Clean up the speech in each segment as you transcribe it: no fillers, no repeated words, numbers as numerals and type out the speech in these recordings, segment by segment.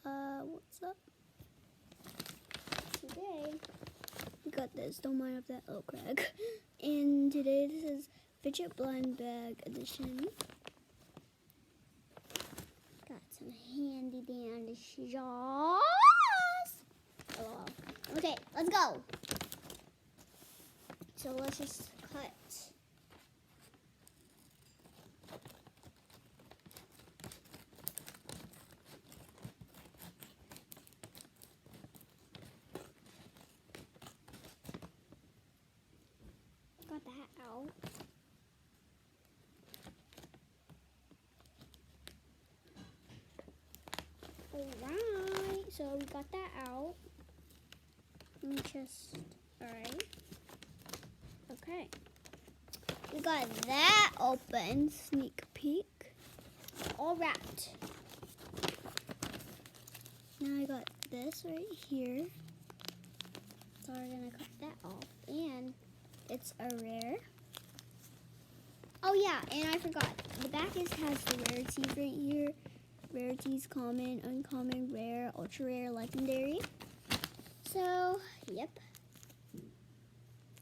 What's up? Today, we got this. Don't mind if that little crack. And today, this is fidget blind bag edition. Got some handy dandy shots. Oh, okay, let's go. So let's just cut. Got that out. Alright, so we got that out. Alright. Okay. We got that open, sneak peek. All wrapped. Now I got this right here. So we're gonna cut that off. And it's a rare. Oh yeah, and I forgot. The back has the rarities right here. Rarities, common, uncommon, rare, ultra rare, legendary. So, yep.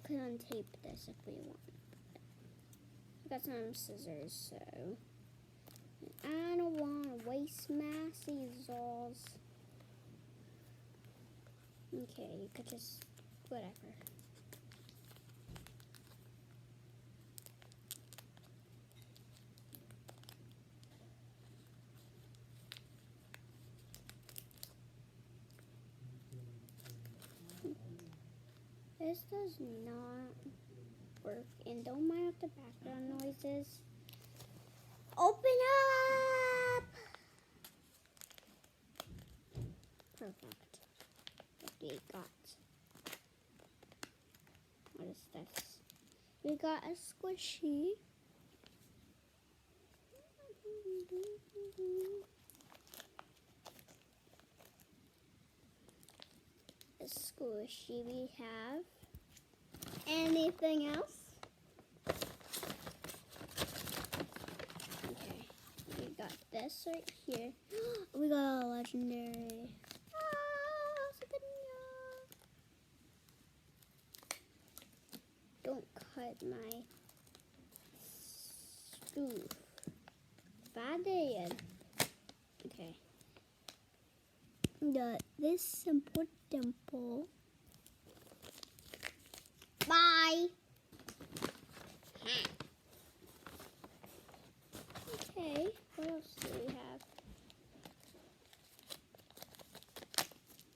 Could untape this if we want. I got some scissors, so I don't want to waste my scissors. Okay, you could just whatever. This does not work, and don't mind the background noises. Open up! Perfect. What do we got? What is this? We got a squishy. A squishy we have. Anything else? Okay, we got this right here. We got a legendary. Don't cut my spoof. Bad. Okay. Got this simple dimple. Bye. Okay, what else do we have?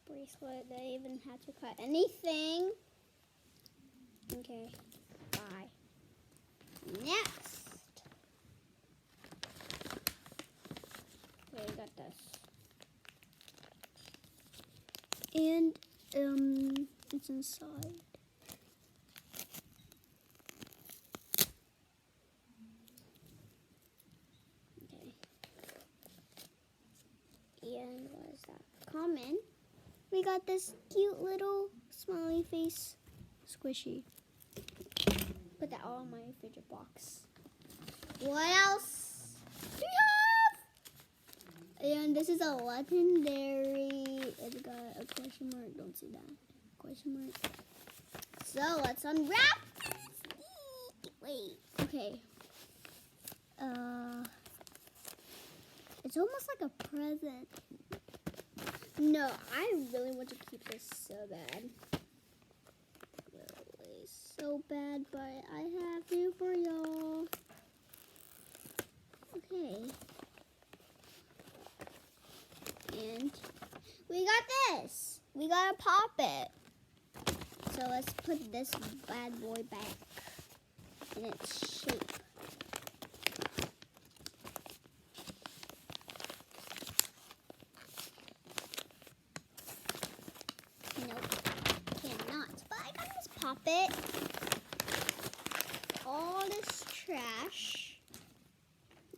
Bracelet, they even had to cut anything. Okay, bye. Next. Okay, we got this. And, it's inside. And what is that? Common. We got this cute little smiley face squishy. Put that all in my fidget box. What else do we have? And this is a legendary. It's got a question mark. Don't see that. Question mark. So let's unwrap this. Wait. Okay. It's almost like a present. No, I really want to keep this so bad. Really so bad, but I have to for y'all. Okay. And we got this. We gotta pop it. So let's put this bad boy back in its shape. Pop it. All this trash.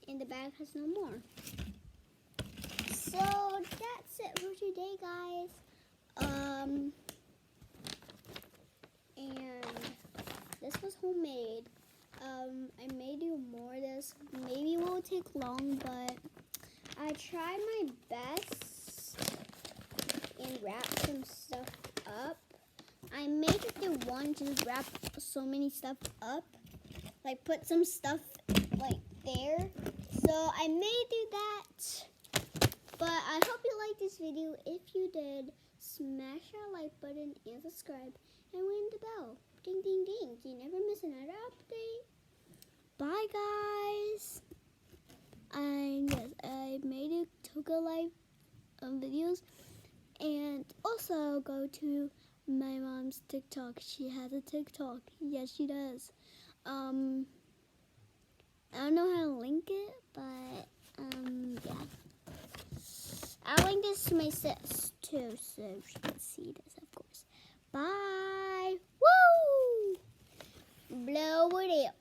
And the bag has no more. So that's it for today, guys. And this was homemade. I may do more of this. Maybe it won't take long, but I tried my best and wrap some stuff up. I may just do one to wrap so many stuff up. Like put some stuff like there. So I may do that. But I hope you liked this video. If you did, smash that like button and subscribe and ring the bell. Ding ding ding. So you never miss another update. Bye guys. And yes, I made a Toga Live videos. And also go to my mom's TikTok. She has a TikTok. Yes, she does. I don't know how to link it, but yeah. I'll link this to my sis too, so she can see this, of course. Bye. Woo! Blow it up.